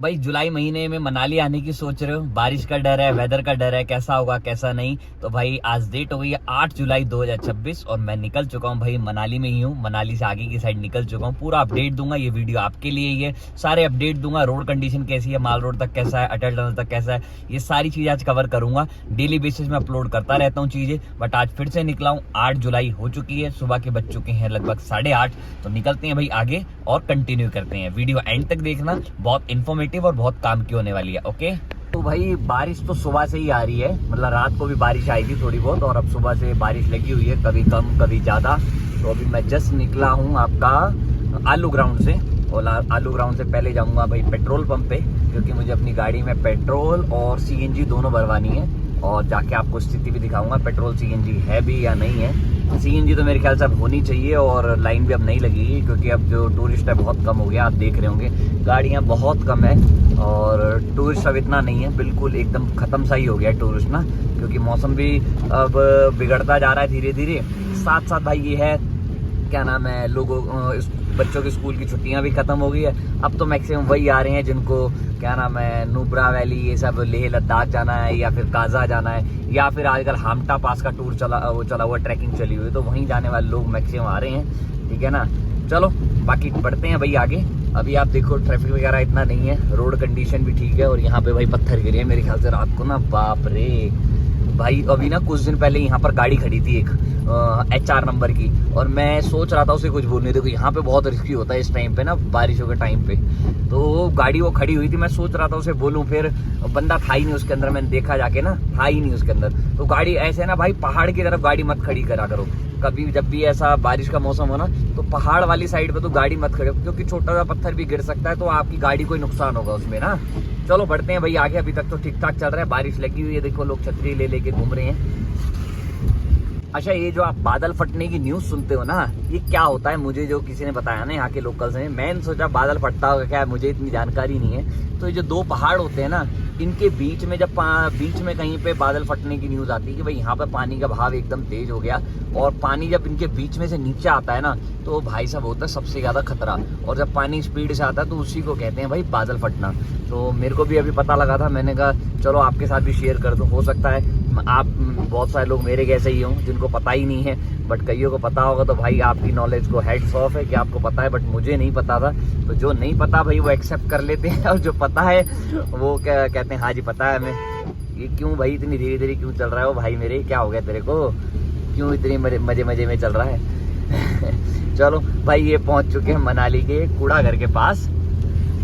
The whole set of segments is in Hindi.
भाई जुलाई महीने में मनाली आने की सोच रहे हो, बारिश का डर है, वेदर का डर है, कैसा होगा कैसा नहीं। तो भाई आज डेट हो गई है 8 जुलाई 2026 और मैं निकल चुका हूँ भाई, मनाली में ही हूँ। मनाली से आगे की साइड निकल चुका हूँ। पूरा अपडेट दूंगा, ये वीडियो आपके लिए ही है। सारे अपडेट दूंगा, रोड कंडीशन कैसी है, माल रोड तक कैसा है, अटल टनल तक कैसा है, ये सारी चीजें आज कवर करूंगा। डेली बेसिस में अपलोड करता रहता हूँ चीजें, बट आज फिर से निकला हूँ। 8 जुलाई हो चुकी है, सुबह के बज चुके हैं लगभग 8:30। तो निकलते हैं भाई आगे और कंटिन्यू करते हैं। वीडियो एंड तक देखना, बहुत इन्फॉर्मेटिव और बहुत काम की होने वाली है। ओके, तो भाई बारिश तो सुबह से ही आ रही है, मतलब रात को भी बारिश आई थी थोड़ी बहुत, और अब सुबह से बारिश लगी हुई है, कभी कम कभी ज्यादा। तो अभी मैं जस्ट निकला हूँ आपका आलू ग्राउंड से, और आलू ग्राउंड से पहले जाऊंगा भाई पेट्रोल पंप पे, क्योंकि मुझे अपनी गाड़ी में पेट्रोल और सीएनजी दोनों भरवानी है। और जाके आपको स्थिति भी दिखाऊंगा पेट्रोल सीएनजी है भी या नहीं है। सीएनजी तो मेरे ख्याल से अब होनी चाहिए, और लाइन भी अब नहीं लगेगी, क्योंकि अब जो टूरिस्ट है बहुत कम हो गया। आप देख रहे होंगे गाड़ियां बहुत कम है, और टूरिस्ट अब इतना नहीं है, बिल्कुल एकदम खत्म सा ही हो गया है टूरिस्ट ना, क्योंकि मौसम भी अब बिगड़ता जा रहा है धीरे धीरे। साथ साथ भाई ये है, क्या नाम है, लोगों बच्चों की स्कूल की छुट्टियां भी खत्म हो गई है। अब तो मैक्सिमम वही आ रहे हैं जिनको, क्या नाम है, नुब्रा वैली, ये सब लेह लद्दाख जाना है, या फिर काजा जाना है, या फिर आजकल हामटा पास का टूर चला हुआ, ट्रैकिंग चली हुई है, तो वहीं जाने वाले लोग मैक्सिमम आ रहे हैं। ठीक है ना, चलो बाकी बढ़ते हैं भाई आगे। अभी आप देखो ट्रैफिक वगैरह इतना नहीं है, रोड कंडीशन भी ठीक है। और यहाँ पे भाई पत्थर गिरे हैं मेरे ख्याल से रात को ना, बाप रे भाई। अभी ना कुछ दिन पहले यहाँ पर गाड़ी खड़ी थी एक HR नंबर की, और मैं सोच रहा था उसे कुछ बोलने, देखो यहाँ पे बहुत रिस्की होता है इस टाइम पे ना, बारिशों के टाइम पे। तो गाड़ी वो खड़ी हुई थी, मैं सोच रहा था उसे बोलूं, फिर बंदा था ही नहीं उसके अंदर, मैंने देखा जाके ना, था ही नहीं उसके अंदर। तो गाड़ी ऐसे ना भाई, पहाड़ की तरफ गाड़ी मत खड़ी करा करो कभी, जब भी ऐसा बारिश का मौसम हो ना, तो पहाड़ वाली साइड पे तो गाड़ी मत खड़े, क्योंकि छोटा सा पत्थर भी गिर सकता है, तो आपकी गाड़ी को नुकसान होगा उसमें ना। चलो बढ़ते हैं भाई आगे। अभी तक तो ठीक ठाक चल रहा है, बारिश लगी हुई है, देखो लोग छतरी ले लेके घूम रहे हैं। अच्छा, ये जो आप बादल फटने की न्यूज सुनते हो ना, ये क्या होता है, मुझे जो किसी ने बताया ना यहाँ के लोकल से, मैंने सोचा बादल फटता होगा क्या, मुझे इतनी जानकारी नहीं है। तो ये जो दो पहाड़ होते हैं ना, इनके बीच में जब बीच में कहीं पे बादल फटने की न्यूज आती है कि भाई यहाँ पे पानी का भाव एकदम तेज हो गया, और पानी जब इनके बीच में से नीचे आता है ना, तो भाई साहब होता है सबसे ज्यादा खतरा। और जब पानी स्पीड से आता है तो उसी को कहते हैं भाई बादल फटना। तो मेरे को भी अभी पता लगा था, मैंने कहा चलो आपके साथ भी शेयर कर दूं। हो सकता है आप बहुत सारे लोग मेरे जैसे ही हों जिनको पता ही नहीं है, बट कईयों को पता होगा। तो भाई आपकी नॉलेज को हेड्स ऑफ है कि आपको पता है, बट मुझे नहीं पता था। तो जो नहीं पता भाई वो एक्सेप्ट कर लेते हैं, और जो पता है वो क्या कहते हैं, हाँ जी पता है हमें। ये क्यों भाई इतनी धीरे धीरे क्यों चल रहा है, वो भाई मेरे क्या हो गया तेरे को, क्यों इतनी मजे मजे में चल रहा है। चलो भाई, ये पहुंच चुके हैं मनाली के कूड़ा घर के पास,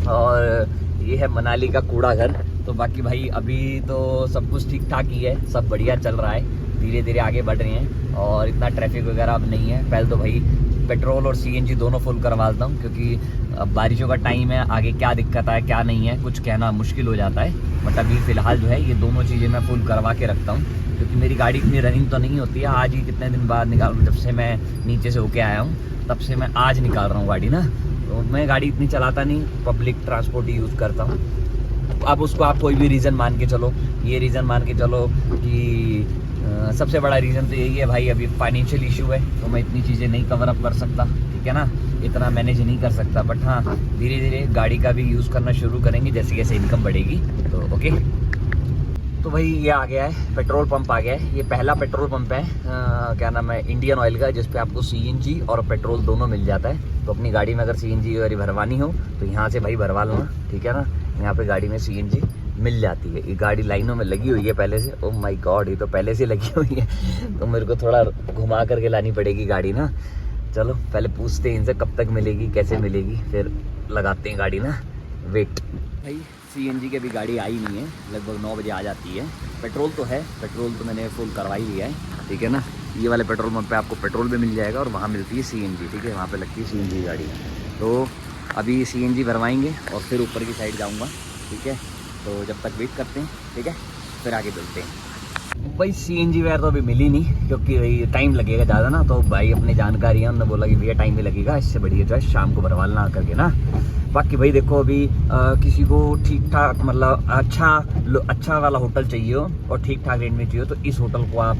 और ये है मनाली का कूड़ा घर। तो बाकी भाई अभी तो सब कुछ ठीक ठाक ही है, सब बढ़िया चल रहा है, धीरे धीरे आगे बढ़ रहे हैं, और इतना ट्रैफिक वगैरह अब नहीं है। पहले तो भाई पेट्रोल और सीएनजी दोनों फुल करवा लेता हूँ, क्योंकि अब बारिशों का टाइम है, आगे क्या दिक्कत है क्या नहीं है कुछ कहना मुश्किल हो जाता है। बट अभी फिलहाल जो है ये दोनों चीज़ें मैं फुल करवा के रखता हूँ, क्योंकि मेरी गाड़ी इतनी रनिंग तो नहीं होती है। आज ही कितने दिन बाद निकाल, जब से मैं नीचे से होके आया हूँ तब से मैं आज निकाल रहा हूँ गाड़ी ना। तो मैं गाड़ी इतनी चलाता नहीं, पब्लिक ट्रांसपोर्ट ही यूज़ करता हूँ। अब उसको आप कोई भी रीज़न मान के चलो, ये रीज़न मान के चलो कि सबसे बड़ा रीज़न तो यही है भाई, अभी फाइनेंशियल इशू है, तो मैं इतनी चीज़ें नहीं कवर अप कर सकता, ठीक है ना, इतना मैनेज नहीं कर सकता। बट हाँ, धीरे धीरे गाड़ी का भी यूज़ करना शुरू करेंगे जैसे जैसे इनकम बढ़ेगी। तो ओके, तो भाई ये आ गया है, पेट्रोल पंप आ गया है। ये पहला पेट्रोल पंप है क्या नाम है, इंडियन ऑयल का, जिसपे आपको सीएनजी और पेट्रोल दोनों मिल जाता है। तो अपनी गाड़ी में अगर सीएनजी वाली भरवानी हो तो यहाँ से भाई भरवा लेना, ठीक है ना। यहाँ पे गाड़ी में सीएनजी मिल जाती है। ये गाड़ी लाइनों में लगी हुई है पहले से, ओह माय गॉड, ये तो पहले से लगी हुई है, तो मेरे को थोड़ा घुमा करके लानी पड़ेगी गाड़ी ना। चलो पहले पूछते हैं इनसे कब तक मिलेगी, कैसे मिलेगी, फिर लगाते हैं गाड़ी ना। वेट भाई, सीएनजी की भी गाड़ी आई नहीं है, लगभग 9 बजे आ जाती है। पेट्रोल तो है, पेट्रोल तो मैंने फुल करवा ही लिया है, ठीक है ना। ये वाले पेट्रोल पंप पे आपको पेट्रोल भी मिल जाएगा, और वहाँ मिलती है सीएनजी, ठीक है, वहाँ पे लगती है सीएनजी गाड़ी। तो अभी सीएनजी भरवाएंगे और फिर ऊपर की साइड जाऊँगा, ठीक है। तो जब तक वेट करते हैं, ठीक है, फिर आगे चलते हैं। भाई सीएनजी वगैरह तो अभी मिली नहीं, क्योंकि भाई टाइम लगेगा ज़्यादा ना। तो भाई अपनी जानकारी है, उन्होंने बोला कि भैया टाइम भी लगेगा, इससे बढ़िया जो है शाम को भरवा लेना करके ना। बाकी भाई देखो अभी किसी को ठीक ठाक मतलब अच्छा वाला होटल चाहिए हो और ठीक ठाक रेट में चाहिए हो तो इस होटल को आप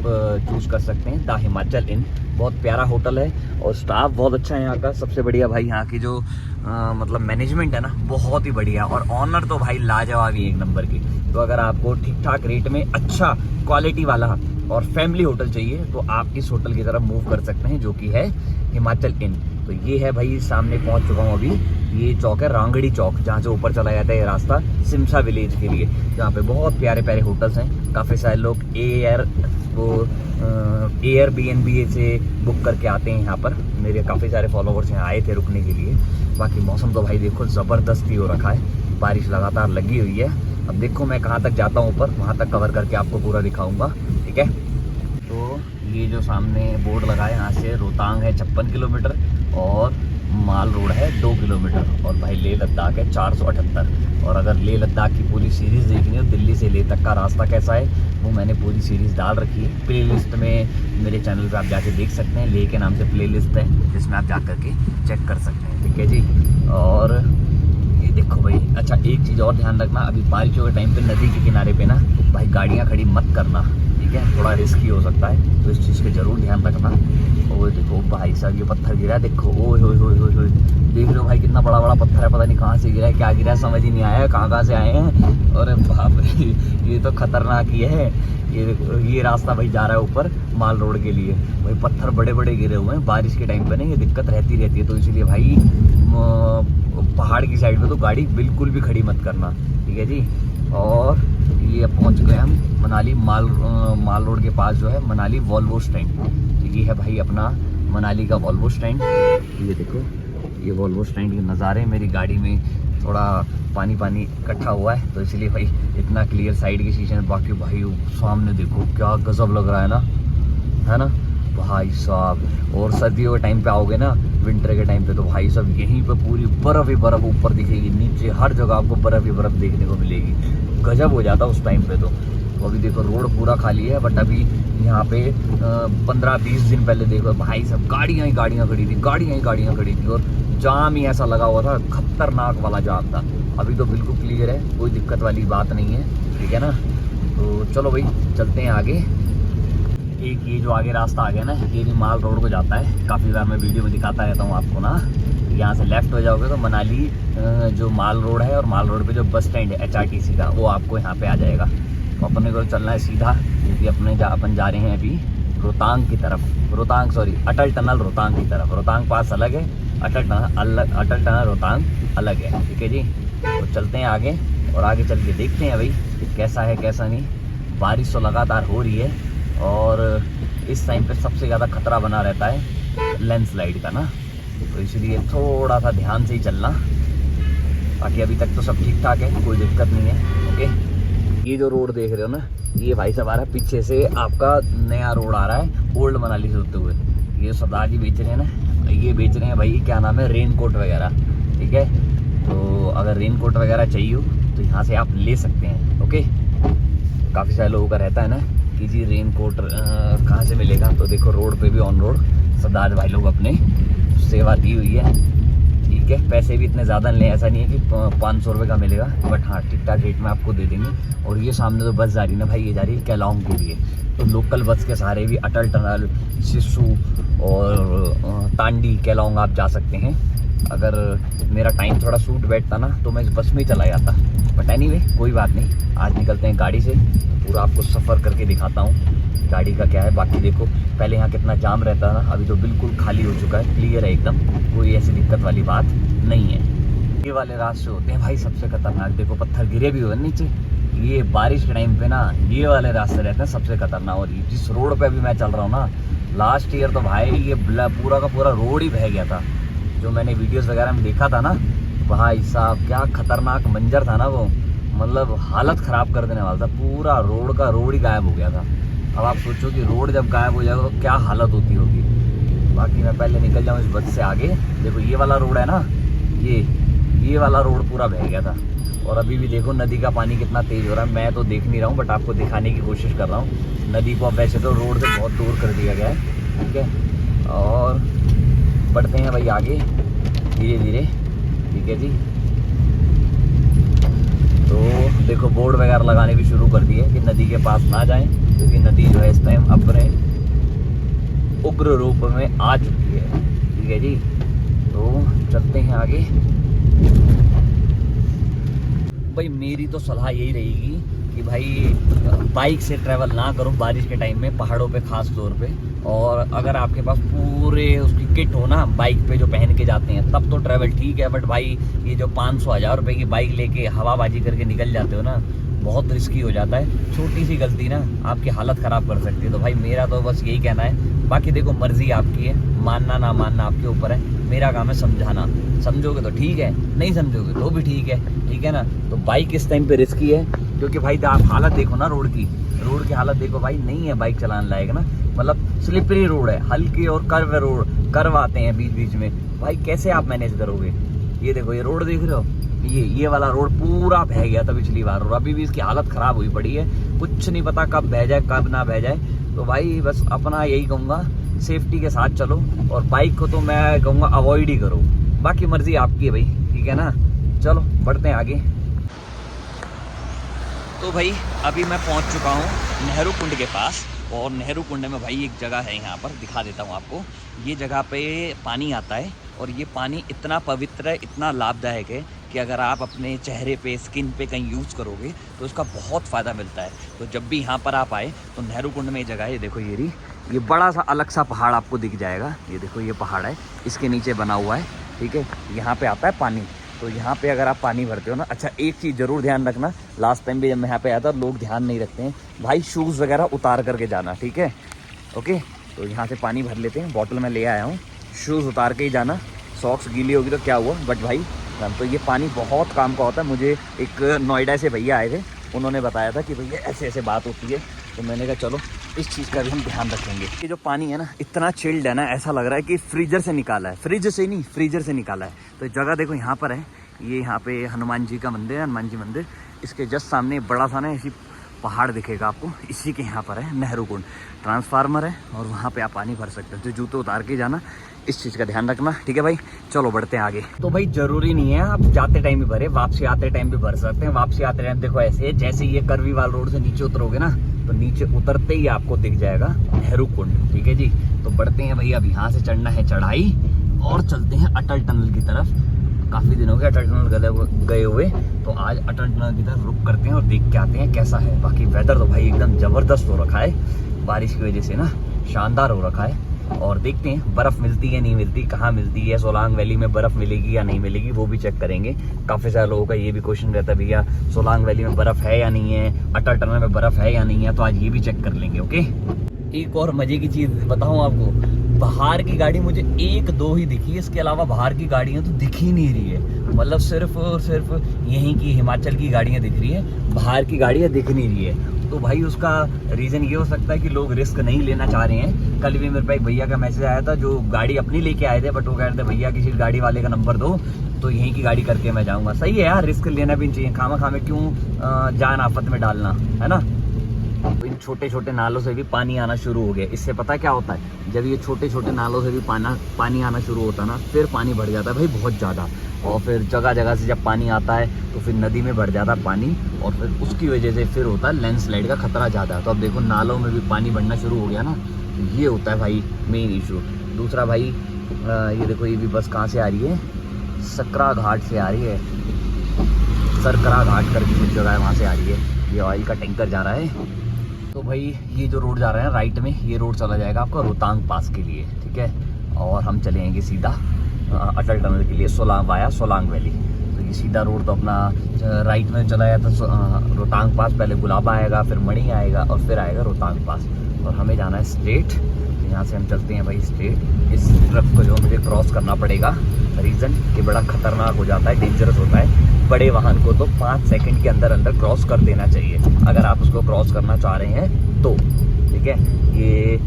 चूज़ कर सकते हैं, द हिमाचल इन। बहुत प्यारा होटल है और स्टाफ बहुत अच्छा है यहाँ का। सबसे बढ़िया भाई यहाँ की जो मतलब मैनेजमेंट है ना बहुत ही बढ़िया, और ऑनर तो भाई लाजवाब ही एक नंबर की। तो अगर आपको ठीक ठाक रेट में अच्छा क्वालिटी वाला और फैमिली होटल चाहिए तो आप इस होटल की तरफ मूव कर सकते हैं, जो कि है हिमाचल इन। तो ये है भाई, सामने पहुंच चुका हूँ अभी। ये चौक है रांगड़ी चौक, जहाँ से ऊपर चला जाता है ये रास्ता सिमसा विलेज के लिए, जहाँ पे बहुत प्यारे प्यारे होटल्स हैं। काफ़ी सारे लोग एयरबीएनबी से बुक करके आते हैं यहाँ पर। मेरे काफ़ी सारे फॉलोवर्स यहाँ आए थे रुकने के लिए। बाकी मौसम तो भाई देखो ज़बरदस्त ही हो रखा है, बारिश लगातार लगी हुई है। अब देखो मैं कहाँ तक जाता हूँ ऊपर, वहाँ तक कवर करके आपको पूरा दिखाऊंगा, ठीक है। तो ये जो सामने बोर्ड लगा है, यहाँ से रोहतांग है 56 किलोमीटर और माल रोड है 2 किलोमीटर, और भाई लेह लद्दाख है 478। और अगर लेह लद्दाख की पूरी सीरीज़ देखनी हो, दिल्ली से लेह तक का रास्ता कैसा है, वो मैंने पूरी सीरीज़ डाल रखी है प्लेलिस्ट में। मेरे चैनल पे आप जाके देख सकते हैं, लेह के नाम से प्लेलिस्ट है जिसमें आप जा करके चेक कर सकते हैं, ठीक है जी। और ये देखो भाई, अच्छा एक चीज़ और ध्यान रखना, अभी बारिशों के टाइम पे नदी के किनारे पे ना भाई गाड़ियाँ खड़ी मत करना, ठीक है, थोड़ा रिस्की हो सकता है, तो इस चीज़ पे ज़रूर ध्यान रखना। और देखो भाई साहब ये पत्थर गिरा है, देखो ओए होए होए होए होए, देख रहे हो भाई कितना बड़ा बड़ा पत्थर है, पता नहीं कहाँ से गिरा है, क्या गिरा है समझ ही नहीं आया, कहाँ से आए हैं। और बाप रे ये तो खतरनाक ही है। ये रास्ता भाई जा रहा है ऊपर माल रोड के लिए। भाई पत्थर बड़े बड़े गिरे हुए हैं, बारिश के टाइम पे ना ये दिक्कत रहती है, तो इसीलिए भाई पहाड़ की साइड पे तो गाड़ी बिल्कुल भी खड़ी मत करना, ठीक है जी। और ये अब पहुंच गए हम मनाली माल रोड के पास जो है मनाली वॉल्वो स्टैंड। तो ये है भाई अपना मनाली का वॉल्वो स्टैंड। ये देखो ये वॉल्वो स्टैंड के नज़ारे, मेरी गाड़ी में थोड़ा पानी इकट्ठा हुआ है तो इसलिए भाई इतना क्लियर साइड की शीशे में। बाकी भाई सामने देखो क्या गजब लग रहा है ना भाई साहब। और सर्दियों के टाइम पे आओगे ना, विंटर के टाइम पे, तो भाई साहब यहीं पे पूरी बर्फ़ ही बर्फ़ ऊपर दिखेगी, नीचे हर जगह आपको बर्फ़ ही बर्फ़ देखने को मिलेगी। गजब हो जाता उस टाइम पे तो अभी देखो रोड पूरा खाली है, बट अभी यहाँ पे 15-20 दिन पहले देखो भाई साहब गाड़ियाँ ही गाड़ियाँ खड़ी थी और जाम ही ऐसा लगा हुआ था, खतरनाक वाला जाम था। अभी तो बिल्कुल क्लियर है, कोई दिक्कत वाली बात नहीं है, ठीक है ना। तो चलो भाई चलते हैं आगे। एक ये जो आगे रास्ता आ गया ना, ये भी माल रोड को जाता है, काफ़ी बार मैं वीडियो में दिखाता रहता हूँ आपको ना। यहाँ से लेफ्ट हो जाओगे तो मनाली जो माल रोड है, और माल रोड पे जो बस स्टैंड है HRTC का, वो आपको यहाँ पे आ जाएगा। तो अपने को चलना है सीधा, क्योंकि अपन जा रहे हैं अभी रोहतांग की तरफ, अटल टनल रोहतांग की तरफ। रोहतांग पास अलग है, अटल टनल रोहतांग अलग है, ठीक है जी। तो चलते हैं आगे, और आगे चल के देखते हैं भाई कैसा है कैसा नहीं। बारिश तो लगातार हो रही है और इस टाइम पे सबसे ज़्यादा खतरा बना रहता है लैंडस्लाइड का ना, तो इसलिए थोड़ा सा ध्यान से ही चलना। बाकी अभी तक तो सब ठीक ठाक है, कोई दिक्कत नहीं है, ओके। ये जो रोड देख रहे हो ना, ये भाई साहब आ रहा है पीछे से, आपका नया रोड आ रहा है ओल्ड मनाली से होते हुए। ये सरदार जी बेच रहे हैं ना, ये बेच रहे हैं भाई क्या नाम है, रेन कोट वगैरह, ठीक है। तो अगर रेन कोट वगैरह चाहिए हो तो यहाँ से आप ले सकते हैं, ओके। काफ़ी सारे लोगों का रहता है ना कि जी रेन कोट कहाँ से मिलेगा, तो देखो रोड पे भी ऑन रोड सरदार भाई लोग अपने सेवा दी हुई है, ठीक है। पैसे भी इतने ज़्यादा नहीं, ऐसा नहीं है कि 500 रुपये का मिलेगा, बट हाँ ठीक ठाक रेट में आपको दे देंगे। और ये सामने तो बस जा रही है ना भाई, ये जा रही है केलांग के लिए, तो लोकल बस के सहारे भी अटल टनल, सिस्सू और तांडी केलांग आप जा सकते हैं। अगर मेरा टाइम थोड़ा सूट बैठता ना तो मैं इस बस में ही चला जाता, बट एनीवे कोई बात नहीं। आज निकलते हैं गाड़ी से, पूरा आपको सफ़र करके दिखाता हूँ गाड़ी का क्या है। बाकी देखो पहले यहाँ कितना जाम रहता है ना, अभी तो बिल्कुल खाली हो चुका है, क्लियर है एकदम, कोई ऐसी दिक्कत वाली बात नहीं है। ये वाले रास्ते होते हैं भाई सबसे खतरनाक, देखो पत्थर गिरे भी हुए नीचे। ये बारिश के टाइम पे ना ये वाले रास्ते रहते हैं सबसे खतरनाक। और जिस रोड पे अभी मैं चल रहा हूँ ना, लास्ट ईयर तो भाई ये पूरा का पूरा रोड ही बह गया था। जो मैंने वीडियोस वगैरह में देखा था ना, भाई साहब क्या खतरनाक मंजर था ना वो, मतलब हालत ख़राब कर देने वाला था, पूरा रोड ही गायब हो गया था। अब आप सोचो कि रोड जब गायब हो जाएगा तो क्या हालत होती होगी। बाकी मैं पहले निकल जाऊँ इस बस से आगे। देखो ये वाला रोड है ना, ये वाला रोड पूरा बह गया था, और अभी भी देखो नदी का पानी कितना तेज़ हो रहा है। मैं तो देख नहीं रहा हूँ, बट आपको दिखाने की कोशिश कर रहा हूँ। नदी को अब वैसे तो रोड से बहुत दूर कर दिया गया है, ठीक है। और बढ़ते हैं भाई आगे धीरे धीरे, ठीक है जी। देखो बोर्ड वगैरह लगाने भी शुरू कर दिए कि नदी के पास ना जाएं, क्योंकि नदी जो है इस टाइम अपने उग्र रूप में आ चुकी है। ठीक है जी, तो चलते हैं आगे। भाई मेरी तो सलाह यही रहेगी कि भाई बाइक से ट्रैवल ना करो बारिश के टाइम में, पहाड़ों पे खास तौर पे। और अगर आपके पास पूरे उसकी किट हो ना बाइक पे जो पहन के जाते हैं, तब तो ट्रैवल ठीक है। बट भाई ये जो 500-1000 रुपए की बाइक लेके हवाबाजी करके निकल जाते हो ना, बहुत रिस्की हो जाता है। छोटी सी गलती ना आपकी हालत ख़राब कर सकती है। तो भाई मेरा तो बस यही कहना है, बाकी देखो मर्जी आपकी है, मानना ना मानना आपके ऊपर है। मेरा काम है समझाना, समझोगे तो ठीक है, नहीं समझोगे तो भी ठीक है। ठीक है ना। तो बाइक इस टाइम पे रिस्की है, क्योंकि भाई आप हालत देखो ना रोड की हालत देखो भाई, नहीं है बाइक चलाने लायक ना। मतलब स्लिपरी रोड है, हल्की और कर्व आते हैं बीच बीच में। भाई कैसे आप मैनेज करोगे? ये देखो ये रोड देख रहे हो, ये वाला रोड पूरा बह गया था पिछली बार, और अभी भी इसकी हालत खराब हुई पड़ी है। कुछ नहीं पता कब बह जाए कब ना बह जाए। तो भाई बस अपना यही कहूँगा, सेफ्टी के साथ चलो, और बाइक को तो मैं कहूँगा अवॉइड ही करो। बाकी मर्जी आपकी है भाई, ठीक है ना। चलो बढ़ते हैं आगे। तो भाई अभी मैं पहुंच चुका हूं नेहरू कुंड के पास, और नेहरू कुंड में भाई एक जगह है, यहाँ पर दिखा देता हूं आपको। ये जगह पे पानी आता है, और ये पानी इतना पवित्र है, इतना लाभदायक है कि अगर आप अपने चेहरे पे, स्किन पे कहीं यूज़ करोगे तो उसका बहुत फ़ायदा मिलता है। तो जब भी यहाँ पर आप आए तो नेहरू कुंड में ये जगह है। ये देखो ये बड़ा सा अलग सा पहाड़ आपको दिख जाएगा। ये देखो ये पहाड़ है, इसके नीचे बना हुआ है। ठीक है, यहाँ पे आता है पानी। तो यहाँ पे अगर आप पानी भरते हो ना, अच्छा एक चीज़ ज़रूर ध्यान रखना, लास्ट टाइम भी जब मैं यहाँ पे आया था लोग ध्यान नहीं रखते हैं भाई, शूज़ वगैरह उतार करके जाना। ठीक है, ओके। तो यहाँ से पानी भर लेते हैं, बॉटल में ले आया हूँ, शूज़ उतार के ही जाना। सॉक्स गीली होगी तो क्या हुआ, बट भाई तो ये पानी बहुत काम का होता है। मुझे एक नोएडा से भैया आए थे, उन्होंने बताया था कि भैया ऐसे ऐसे बात होती है। तो मैंने कहा चलो इस चीज़ का भी हम ध्यान रखेंगे। ये जो पानी है ना, इतना चिल्ड है ना, ऐसा लग रहा है कि फ्रीजर से निकाला है, फ्रिज से नहीं फ्रीजर से निकाला है। तो जगह देखो यहाँ पर है, ये यहाँ पे हनुमान जी का मंदिर है, हनुमान जी मंदिर। इसके जस्ट सामने बड़ा सा ना ऐसी पहाड़ दिखेगा आपको, इसी के यहाँ पर है नेहरू कुंड। ट्रांसफार्मर है और वहाँ पे आप पानी भर सकते हो। तो जूते उतार के जाना, इस चीज़ का ध्यान रखना। ठीक है भाई, चलो बढ़ते हैं आगे। तो भाई ज़रूरी नहीं है आप जाते टाइम भी भरे, वापसी आते टाइम भी भर सकते हैं। वापसी आते टाइम देखो ऐसे, जैसे ये करवीवाल रोड से नीचे उतरोगे ना, तो नीचे उतरते ही आपको दिख जाएगा नेहरू कुंड। ठीक है जी, तो बढ़ते हैं भाई। अब यहाँ से चढ़ना है चढ़ाई, और चलते हैं अटल टनल की तरफ। काफ़ी दिन हो गए अटल टनल गए हुए, तो आज अटल टनल की तरफ रुक करते हैं और देख के आते हैं कैसा है। बाकी वेदर तो भाई एकदम ज़बरदस्त हो रखा है, बारिश की वजह से ना शानदार हो रखा है। और देखते हैं बर्फ़ मिलती है नहीं मिलती, कहाँ मिलती है, सोलांग वैली में बर्फ़ मिलेगी या नहीं मिलेगी, वो भी चेक करेंगे। काफ़ी सारे लोगों का ये भी क्वेश्चन रहता है, भैया सोलांग वैली में बर्फ़ है या नहीं है, अटल टनल में बर्फ़ है या नहीं है। तो आज ये भी चेक कर लेंगे। ओके, एक और मज़े की चीज़ बताऊँ आपको, बाहर की गाड़ी मुझे 1-2 ही दिखी है, इसके अलावा बाहर की गाड़ियाँ तो दिख ही नहीं रही है। मतलब सिर्फ और सिर्फ यहीं की हिमाचल की गाड़ियाँ दिख रही है, बाहर की गाड़ियाँ दिख नहीं रही है। तो भाई उसका रीज़न ये हो सकता है कि लोग रिस्क नहीं लेना चाह रहे हैं। कल भी मेरे पास एक भैया का मैसेज आया था जो गाड़ी अपनी लेके आए थे, बट वो कह रहे थे भैया किसी गाड़ी वाले का नंबर दो, तो यहीं की गाड़ी करके मैं जाऊँगा। सही है यार, रिस्क लेना भी चाहिए, खामा क्यों जान आफत में डालना, है ना। इन छोटे छोटे नालों से भी पानी आना शुरू हो गया। इससे पता क्या होता है, जब ये छोटे छोटे नालों से भी पानी आना शुरू होता है ना, फिर पानी बढ़ जाता है भाई बहुत ज़्यादा। और फिर जगह जगह से जब पानी आता है तो फिर नदी में बढ़ जाता है पानी, और फिर उसकी वजह से फिर होता है लैंडस्लाइड का खतरा ज़्यादा। तो अब देखो नालों में भी पानी बढ़ना शुरू हो गया ना, ये होता है भाई मेन इशू। दूसरा भाई ये देखो, ये भी बस कहाँ से आ रही है, सकरा घाट से आ रही है, सरकरा घाट करके कुछ जगह है, वहाँ से आ रही है। ये ऑयल का टैंकर जा रहा है। तो भाई ये जो रोड जा रहा है राइट में, ये रोड चला जाएगा आपका रोहतांग पास के लिए। ठीक है, और हम चलेंगे सीधा अटल टनल के लिए, वाया सोलांग वैली। तो ये सीधा रोड तो अपना राइट में चला जाता रोहतांग पास, पहले गुलाबा आएगा, फिर मणि आएगा, और फिर आएगा रोहतांग पास। और हमें जाना है स्ट्रेट, तो यहाँ से हम चलते हैं भाई स्ट्रेट। इस ट्रक को जो मुझे क्रॉस करना पड़ेगा, रीज़न कि बड़ा खतरनाक हो जाता है, डेंजरस होता है। बड़े वाहन को तो 5 सेकंड के अंदर अंदर क्रॉस कर देना चाहिए अगर आप उसको क्रॉस करना चाह रहे हैं तो। ठीक है, ये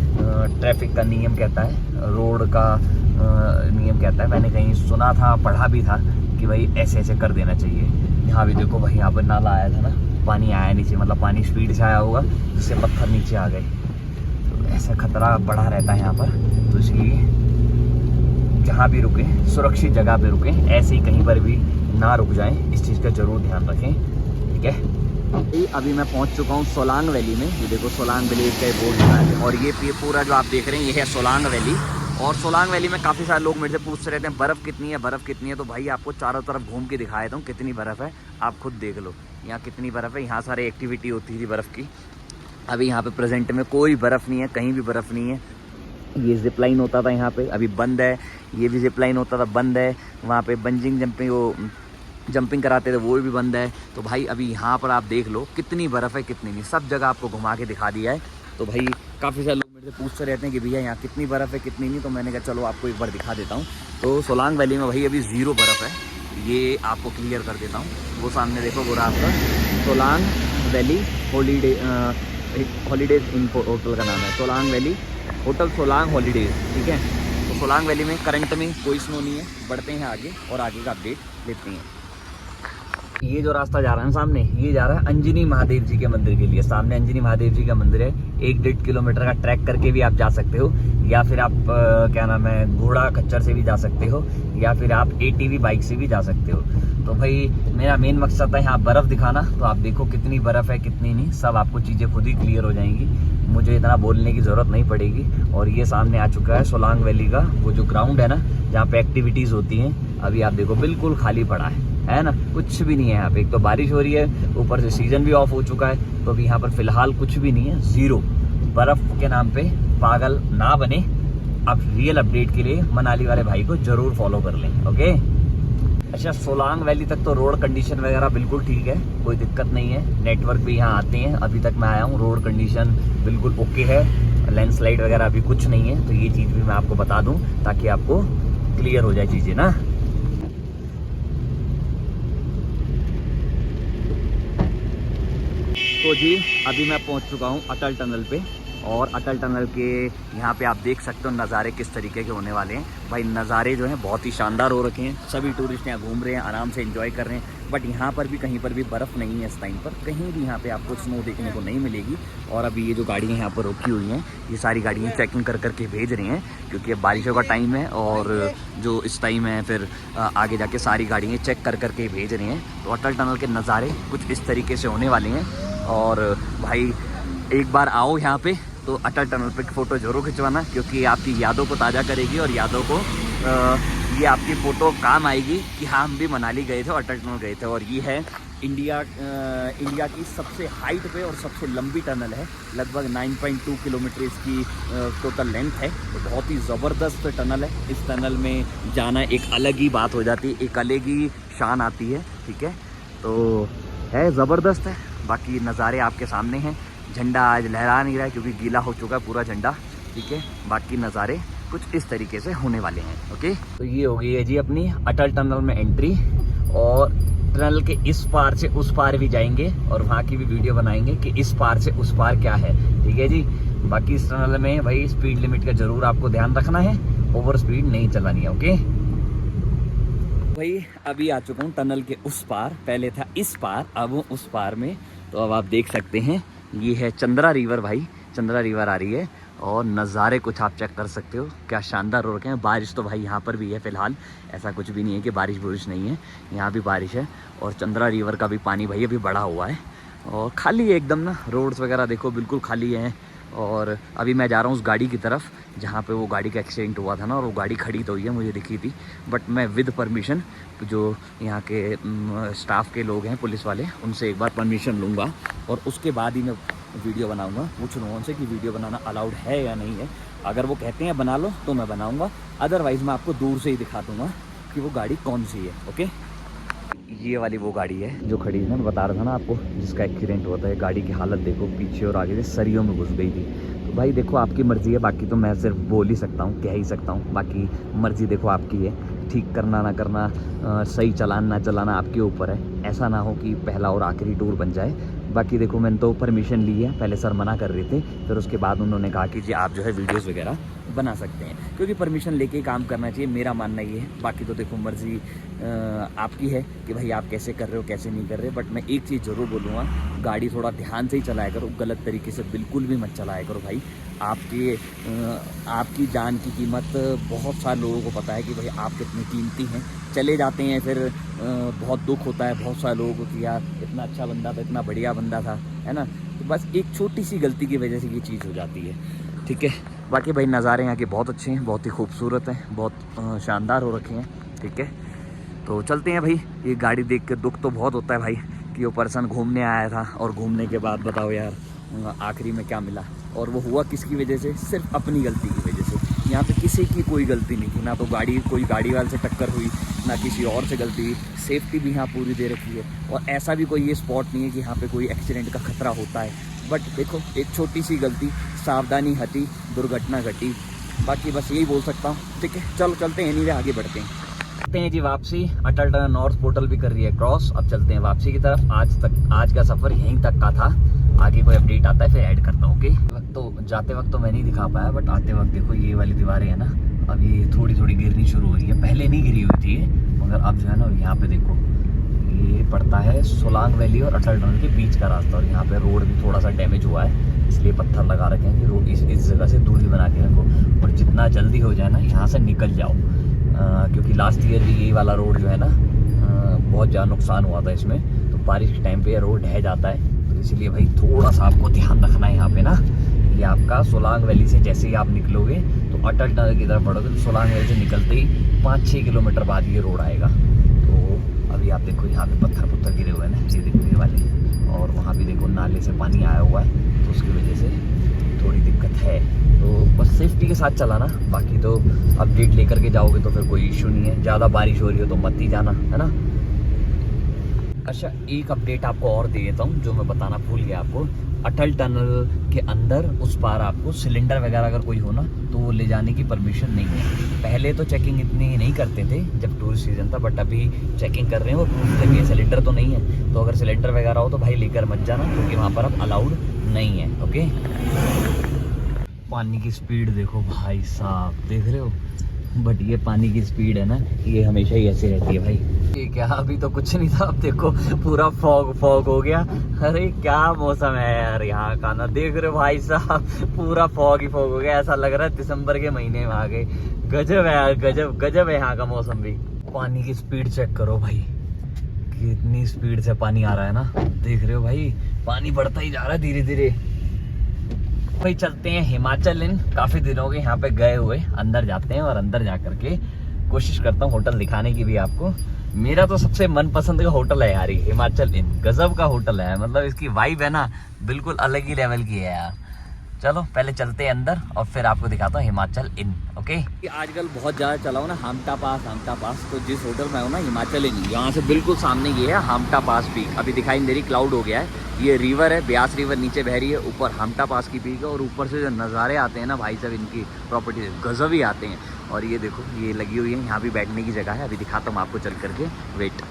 ट्रैफिक का नियम कहता है, रोड का नियम कहता है। मैंने कहीं सुना था, पढ़ा भी था कि भाई ऐसे ऐसे कर देना चाहिए। यहाँ भी देखो भाई, यहाँ पर नाला आया था ना, पानी आया नीचे, मतलब पानी स्पीड से आया होगा जिससे पत्थर नीचे आ गए। तो ऐसा खतरा बढ़ा रहता है यहाँ पर, तो इसलिए जहाँ भी रुके सुरक्षित जगह पे रुकें, ऐसे ही कहीं पर भी ना रुक जाएं, इस चीज़ का ज़रूर ध्यान रखें। ठीक है, अभी मैं पहुंच चुका हूं सोलांग वैली में। ये देखो सोलांग विलेज का बोर्ड लगा है और ये पूरा जो आप देख रहे हैं ये है सोलांग वैली। और सोलांग वैली में काफ़ी सारे लोग मेरे से पूछते रहते हैं बर्फ़ कितनी है, बर्फ़ कितनी है। तो भाई आपको चारों तरफ घूम के दिखा देता हूँ कितनी बर्फ़ है, आप खुद देख लो यहाँ कितनी बर्फ़ है। यहाँ सारी एक्टिविटी होती थी बर्फ़ की। अभी यहाँ पे प्रेजेंट में कोई बर्फ़ नहीं है, कहीं भी बर्फ़ नहीं है। ये जिप लाइन होता था यहाँ पे, अभी बंद है। ये भी जिप लाइन होता था, बंद है। वहाँ पे बंजिंग जंपिंग वो जंपिंग कराते थे, वो भी बंद है। तो भाई अभी यहाँ पर आप देख लो कितनी बर्फ़ है कितनी नहीं, सब जगह आपको घुमा के दिखा दिया है। तो भाई काफ़ी सारे लोग मेरे से पूछते रहते हैं कि भैया यहाँ कितनी बर्फ़ है कितनी नहीं, तो मैंने कहा चलो आपको एक बार दिखा देता हूँ। तो सोलांग वैली में भाई अभी 0 बर्फ़ है, ये आपको क्लियर कर देता हूँ। वो सामने देखो वो आपका सोलांग वैली हॉलीडेज़ इन होटल का नाम है, Solang valley hotel Solang holidays, ठीक है। तो सोलांग वैली में करंट में कोई स्नो नहीं है। बढ़ते हैं आगे और आगे का अपडेट लेते हैं। ये जो रास्ता जा रहा है सामने, ये जा रहा है अंजनी महादेव जी के मंदिर के लिए। सामने अंजनी महादेव जी का मंदिर है। 1-1.5 किलोमीटर का ट्रैक करके भी आप जा सकते हो, या फिर आप क्या नाम है घोड़ा खच्चर से भी जा सकते हो, या फिर आप ATV बाइक से भी जा सकते हो। तो भाई मेरा मेन मकसद था यहाँ बर्फ़ दिखाना। तो आप देखो कितनी बर्फ़ है कितनी नहीं, सब आपको चीज़ें खुद ही क्लियर हो जाएंगी, मुझे इतना बोलने की ज़रूरत नहीं पड़ेगी। और ये सामने आ चुका है सोलांग वैली का वो जो ग्राउंड है ना, जहाँ पे एक्टिविटीज़ होती हैं। अभी आप देखो बिल्कुल खाली पड़ा है ना, कुछ भी नहीं है यहाँ पे। एक तो बारिश हो रही है, ऊपर से सीज़न भी ऑफ हो चुका है। तो अभी यहाँ पर फिलहाल कुछ भी नहीं है, 0 बर्फ़ के नाम पे पागल ना बने। आप रियल अपडेट के लिए मनाली वाले भाई को ज़रूर फॉलो कर लें, ओके। अच्छा, सोलांग वैली तक तो रोड कंडीशन वगैरह बिल्कुल ठीक है, कोई दिक्कत नहीं है। नेटवर्क भी यहाँ आते हैं, अभी तक मैं आया हूँ रोड कंडीशन बिल्कुल ओके है। लैंडस्लाइड वगैरह अभी कुछ नहीं है। तो ये चीज़ भी मैं आपको बता दूँ ताकि आपको क्लियर हो जाए चीज़ें ना। तो जी अभी मैं पहुंच चुका हूं अटल टनल पे, और अटल टनल के यहाँ पे आप देख सकते हो नज़ारे किस तरीके के होने वाले हैं। भाई नज़ारे जो हैं बहुत ही शानदार हो रखे हैं। सभी टूरिस्ट यहाँ घूम रहे हैं, आराम से एंजॉय कर रहे हैं। बट यहाँ पर भी कहीं पर भी बर्फ़ नहीं है इस टाइम पर, कहीं भी यहाँ पे आपको स्नो देखने को नहीं मिलेगी। और अभी ये जो गाड़ियाँ यहाँ पर रुकी हुई हैं, ये सारी गाड़ियाँ चेकिंग कर करके भेज रही हैं, क्योंकि अब बारिशों का टाइम है और जो इस टाइम है फिर आगे जाके सारी गाड़ियाँ चेक कर करके भेज रही हैं। तो अटल टनल के नज़ारे कुछ इस तरीके से होने वाले हैं। और भाई एक बार आओ यहाँ पे तो अटल टनल पे फ़ोटो ज़रूर खिंचवाना, क्योंकि आपकी यादों को ताज़ा करेगी और यादों को ये आपकी फ़ोटो काम आएगी कि हाँ हम भी मनाली गए थे और अटल टनल गए थे। और ये है इंडिया की सबसे हाइट पे और सबसे लंबी टनल है, लगभग 9.2 किलोमीटर इसकी टोटल लेंथ है। तो बहुत ही ज़बरदस्त टनल है। इस टनल में जाना एक अलग ही बात हो जाती है, एक अलग ही शान आती है, ठीक है। तो है ज़बरदस्त है। बाकी नज़ारे आपके सामने हैं। झंडा आज लहरा नहीं रहा है क्योंकि गीला हो चुका है पूरा झंडा, ठीक है। बाकी नज़ारे कुछ इस तरीके से होने वाले हैं, ओके। तो ये हो गई है जी अपनी अटल टनल में एंट्री, और टनल के इस पार से उस पार भी जाएंगे और वहाँ की भी वीडियो बनाएंगे कि इस पार से उस पार क्या है, ठीक है जी। बाकी इस टनल में भाई स्पीड लिमिट का ज़रूर आपको ध्यान रखना है, ओवर स्पीड नहीं चलानी है, ओके। भाई अभी आ चुका हूँ टनल के उस पार, पहले था इस पार, अब हूँ उस पार में। तो अब आप देख सकते हैं ये है चंद्रा रिवर, भाई चंद्रा रिवर आ रही है और नज़ारे कुछ आप चेक कर सकते हो, क्या शानदार हो रखे हैं। बारिश तो भाई यहाँ पर भी है फिलहाल, ऐसा कुछ भी नहीं है कि बारिश नहीं है, यहाँ भी बारिश है। और चंद्रा रिवर का भी पानी भाई अभी बढ़ा हुआ है और खाली है एकदम ना, रोड्स वगैरह देखो बिल्कुल खाली है। और अभी मैं जा रहा हूँ उस गाड़ी की तरफ जहाँ पे वो गाड़ी का एक्सीडेंट हुआ था ना, और वो गाड़ी खड़ी तो हुई है, मुझे दिखी थी। बट मैं विद परमिशन जो यहाँ के स्टाफ के लोग हैं पुलिस वाले, उनसे एक बार परमिशन लूँगा और उसके बाद ही मैं वीडियो बनाऊँगा। पूछ लूँगा उनसे कि वीडियो बनाना अलाउड है या नहीं है। अगर वो कहते हैं बना लो तो मैं बनाऊँगा, अदरवाइज़ मैं आपको दूर से ही दिखा दूँगा कि वो गाड़ी कौन सी है, ओके। ये वाली वो गाड़ी है जो खड़ी है ना, बता रहा था ना आपको, जिसका एक्सीडेंट हुआ था। गाड़ी की हालत देखो, पीछे और आगे से सरियों में घुस गई थी। तो भाई देखो आपकी मर्ज़ी है, बाकी तो मैं सिर्फ बोल ही सकता हूँ, कह ही सकता हूँ। बाकी मर्ज़ी देखो आपकी है, ठीक करना ना करना, सही चलाना ना चलाना आपके ऊपर है। ऐसा ना हो कि पहला और आखिरी टूर बन जाए। बाकी देखो मैंने तो परमिशन ली है, पहले सर मना कर रहे थे, फिर उसके बाद उन्होंने कहा कि जी आप जो है वीडियोस वगैरह बना सकते हैं, क्योंकि परमिशन लेके ही काम करना चाहिए, मेरा मानना ये है। बाकी तो देखो मर्ज़ी आपकी है कि भाई आप कैसे कर रहे हो कैसे नहीं कर रहे। बट मैं एक चीज़ ज़रूर बोलूँगा, गाड़ी थोड़ा ध्यान से ही चलाया करो, गलत तरीके से बिल्कुल भी मत चलाया करो भाई। आपकी जान की कीमत बहुत सारे लोगों को पता है कि भाई आप कितनी कीमती हैं। चले जाते हैं फिर बहुत दुख होता है बहुत सारे लोगों को कि यार इतना अच्छा बंदा था, इतना बढ़िया बंदा था, है ना। तो बस एक छोटी सी गलती की वजह से ये चीज़ हो जाती है, ठीक है। बाकी भाई नज़ारे यहाँ के बहुत अच्छे हैं, बहुत ही खूबसूरत हैं, बहुत शानदार हो रखे हैं, ठीक है। तो चलते हैं भाई। ये गाड़ी देख के दुख तो बहुत होता है भाई कि वो पर्सन घूमने आया था और घूमने के बाद बताओ यार आखिरी में क्या मिला, और वो हुआ किसकी वजह से, सिर्फ अपनी गलती की वजह से। यहाँ पे किसी की कोई गलती नहीं थी, ना तो कोई गाड़ी वाले से टक्कर हुई, ना किसी और से गलती हुई। सेफ्टी भी यहाँ पूरी दे रखी है, और ऐसा भी कोई ये स्पॉट नहीं है कि यहाँ पे कोई एक्सीडेंट का खतरा होता है। बट देखो एक छोटी सी गलती, सावधानी हटी, दुर्घटना घटी। बाकी बस यही बोल सकता हूँ, ठीक है। चलो चलते हैं, एनीवे आगे बढ़ते हैं। चलते हैं जी वापसी। अटल टनल नॉर्थ पोर्टल भी कर रही है क्रॉस। अब चलते हैं वापसी की तरफ। आज का सफ़र यहीं तक का था, आगे कोई अपडेट आता है फिर ऐड करता हूँ, ओके। तो जाते वक्त तो मैं नहीं दिखा पाया, बट आते वक्त देखो ये वाली दीवारें है ना, अभी थोड़ी थोड़ी गिरनी शुरू हो रही है। पहले नहीं गिरी हुई थी मगर अब जो है ना, यहाँ पे देखो ये पड़ता है सोलांग वैली और अटल टनल के बीच का रास्ता, और यहाँ पे रोड भी थोड़ा सा डैमेज हुआ है, इसलिए पत्थर लगा रखे हैं कि रोड इस जगह से दूरी बना के रखो और जितना जल्दी हो जाए ना यहाँ से निकल जाओ। क्योंकि लास्ट ईयर भी ये वाला रोड जो है ना बहुत ज़्यादा नुकसान हुआ था इसमें, तो बारिश के टाइम पे ये रोड ढह जाता है, तो इसीलिए भाई थोड़ा सा आपको ध्यान रखना है यहाँ पे ना। ये आपका सोलांग वैली से जैसे ही आप निकलोगे तो अटल टनल की तरफ बढ़ोगे, तो सोलांग वैली से निकलते ही 5-6 किलोमीटर बाद ये रोड आएगा। तो अभी आप देखो यहाँ पे पत्थर गिरे हुए हैं ना, ये देखो ये वाले, और वहाँ भी देखो नाले से पानी आया हुआ है, तो उसकी वजह से थोड़ी दिक्कत है। तो बस सेफ्टी के साथ चलाना, बाकी तो अपडेट लेकर के जाओगे तो फिर कोई इशू नहीं है। ज़्यादा बारिश हो रही हो तो मत ही जाना, है ना। अच्छा एक अपडेट आपको और दे देता हूँ जो मैं बताना भूल गया आपको। अटल टनल के अंदर उस पार आपको सिलेंडर वगैरह अगर कोई हो ना तो वो ले जाने की परमिशन नहीं है। पहले तो चेकिंग इतनी नहीं करते थे जब टूरिस्ट सीजन था, बट अभी चेकिंग कर रहे हैं और पूछते हैं सिलेंडर तो नहीं है, तो अगर सिलेंडर वगैरह हो तो भाई लेकर मत जाना, क्योंकि वहाँ पर अब अलाउड नहीं है, ओके। पानी की स्पीड देखो भाई साहब, देख रहे हो। बट ये पानी की स्पीड है ना, ये हमेशा ही ऐसे रहती है भाई। ये क्या, अभी तो कुछ नहीं था, अब देखो पूरा फॉग हो गया। अरे क्या मौसम है यार यहाँ का ना, देख रहे हो भाई साहब, पूरा फॉग हो गया। ऐसा लग रहा है दिसंबर के महीने में आ गए। गजब है यार, गजब है यहाँ का मौसम भी। पानी की स्पीड चेक करो भाई, कितनी स्पीड से पानी आ रहा है ना, देख रहे हो भाई, पानी बढ़ता ही जा रहा है धीरे धीरे। भाई चलते हैं हिमाचल इन, काफी दिनों के यहाँ पे गए हुए, अंदर जाते हैं और अंदर जा करके कोशिश करता हूँ होटल दिखाने की भी आपको। मेरा तो सबसे मनपसंद का होटल है यार, हिमाचल इन गजब का होटल है, मतलब इसकी वाइब है ना बिल्कुल अलग ही लेवल की है यार। चलो पहले चलते हैं अंदर और फिर आपको दिखाता हूँ हिमाचल इन, ओके। आजकल बहुत ज़्यादा चला हो ना हामटा पास, तो जिस होटल में हो ना हिमाचल इन, यहाँ से बिल्कुल सामने ये है हामटा पास पीक। अभी दिखाई मेरी क्लाउड हो गया है, ये रिवर है, ब्यास रिवर नीचे बह रही है, ऊपर हामटा पास की पीक है, और ऊपर से जो नज़ारे आते हैं ना भाई साहब, इनकी प्रॉपर्टी गजब ही आते हैं। और ये देखो ये लगी हुई है, यहाँ भी बैठने की जगह है, अभी दिखाता हूँ आपको चल करके, वेट।